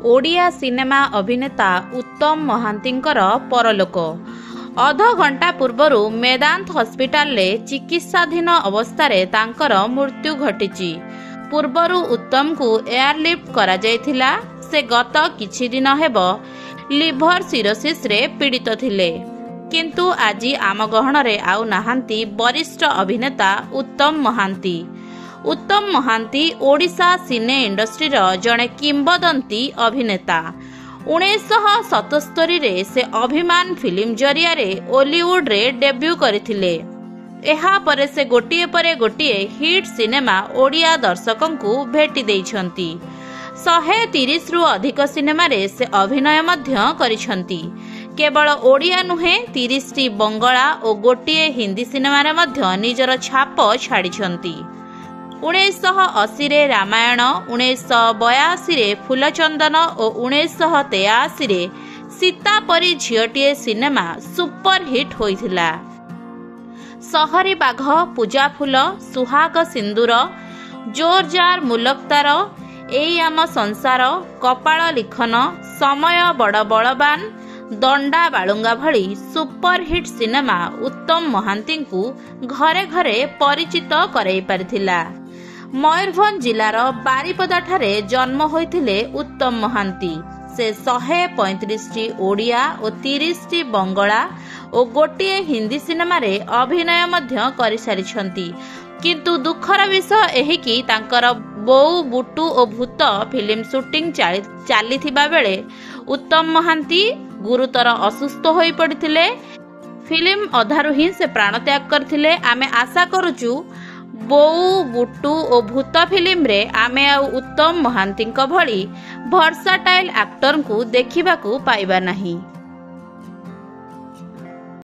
Odia cinema अभिनेता उत्तम महांतींकर परलोक। अध घंटा पूर्वर मेदांत हॉस्पिटल चिकित्साधीन अवस्था तांकर मृत्यु घटी। पूर्वर उत्तम को एयरलिफ्ट करा जायथिला। से गत किछि दिन हेब लिभर सिरोसिस रे पीड़ित थिले, किंतु आज आम गहन रे आउ नाहांती वरिष्ठ अभिनेता उत्तम महांती। उत्तम महांती ओडिशा सिने इंडस्ट्री जड़े किंबदंती अभिनेता। 1977 रे से अभिमान फिल्म जरिया ओलीवुड रे डेब्यू करथिले। एहा परे से गोटिए परे गोटिए हिट सिनेमा ओडिया दर्शकों को भेटी देइछंती। 130 रु अधिक सिनेमा रे से अभिनय मध्य करिछंती। केवल ओडिया नुहे 30 टी बंगला और गोटिए हिंदी सिनेमा रे मध्य निजर छाप छाड़िछंती। 1980 रे रामायण, 1982 रे फूलचंदन और 1983 रे सीता परी झियोटीए सिनेमा सुपर हिट होइथिला। सहरी बाघ, पूजा फूल, सुहाग सिंदूर, जोरजार मुलक्तार, एई आम संसार, कपाळ लिखन, समय बड़ बलवान, दंडा बालुंगा भली सुपर हिट सिनेमा उत्तम महांती को घरे घरे परिचित कराई पारिथिला। मयूरभंज जिलार बारिपदा ठारे जन्म होइथिले उत्तम महांती। से 135 टी ओडिया और 30 टी बंगला और गोटिए हिंदी सिनेमा रे अभिनय मध्य करि सारिछंती। किंतु दुखर विषय एही कि तांकर बोऊ बुटू और भूत फिल्म शूटिंग चलीथिबा बेले उत्तम महांती गुरुतर असुस्थ होई पड़िथिले। फिल्म अधारु ही से प्राणत्याग करथिले। आमे आशा करूचु बोऊ बुटू और भूत फिल्म रे आमे उत्तम महांती भली भर्साटाइल एक्टर को देखिबाकू पाइबा नहीं।